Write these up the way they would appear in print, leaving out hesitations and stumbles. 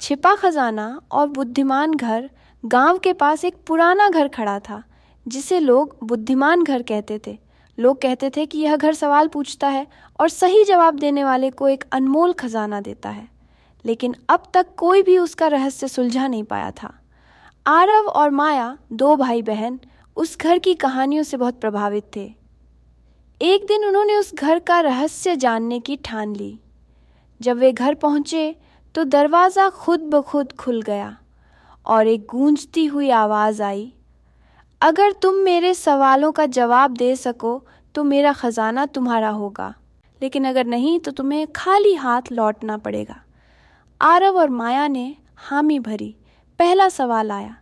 छिपा खजाना और बुद्धिमान घर गांव के पास एक पुराना घर खड़ा था जिसे लोग बुद्धिमान घर कहते थे। लोग कहते थे कि यह घर सवाल पूछता है और सही जवाब देने वाले को एक अनमोल खजाना देता है। लेकिन अब तक कोई भी उसका रहस्य सुलझा नहीं पाया था। आरव और माया, दो भाई बहन, उस घर की कहानियों से बहुत प्रभावित थे। एक दिन उन्होंने उस घर का रहस्य जानने की ठान ली। जब वे घर पहुंचे तो दरवाज़ा खुद ब खुद खुल गया और एक गूंजती हुई आवाज़ आई, अगर तुम मेरे सवालों का जवाब दे सको तो मेरा खजाना तुम्हारा होगा, लेकिन अगर नहीं तो तुम्हें खाली हाथ लौटना पड़ेगा। आरव और माया ने हामी भरी। पहला सवाल आया,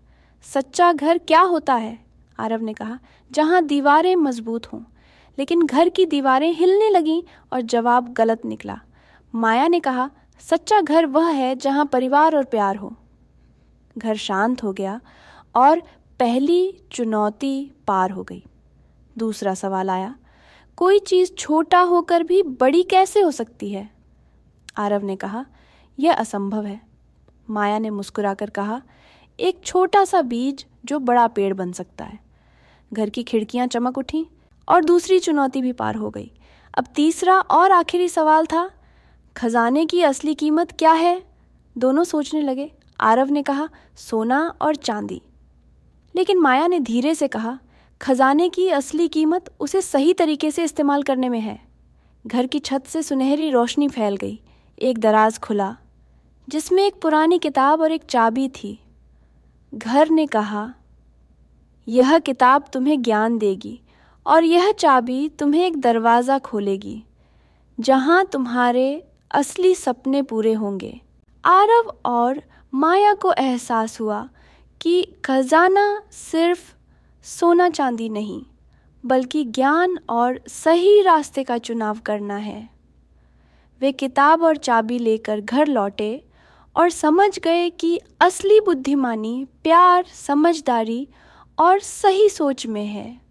सच्चा घर क्या होता है? आरव ने कहा, जहाँ दीवारें मजबूत हों। लेकिन घर की दीवारें हिलने लगीं और जवाब गलत निकला। माया ने कहा, सच्चा घर वह है जहाँ परिवार और प्यार हो। घर शांत हो गया और पहली चुनौती पार हो गई। दूसरा सवाल आया, कोई चीज़ छोटा होकर भी बड़ी कैसे हो सकती है? आरव ने कहा, यह असंभव है। माया ने मुस्कुराकर कहा, एक छोटा सा बीज जो बड़ा पेड़ बन सकता है। घर की खिड़कियां चमक उठीं और दूसरी चुनौती भी पार हो गई। अब तीसरा और आखिरी सवाल था, खजाने की असली कीमत क्या है? दोनों सोचने लगे। आरव ने कहा, सोना और चांदी। लेकिन माया ने धीरे से कहा, खजाने की असली कीमत उसे सही तरीके से इस्तेमाल करने में है। घर की छत से सुनहरी रोशनी फैल गई। एक दराज खुला जिसमें एक पुरानी किताब और एक चाबी थी। घर ने कहा, यह किताब तुम्हें ज्ञान देगी और यह चाबी तुम्हें एक दरवाज़ा खोलेगी जहां तुम्हारे असली सपने पूरे होंगे। आरव और माया को एहसास हुआ कि खजाना सिर्फ सोना चांदी नहीं, बल्कि ज्ञान और सही रास्ते का चुनाव करना है। वे किताब और चाबी लेकर घर लौटे और समझ गए कि असली बुद्धिमानी प्यार, समझदारी और सही सोच में है।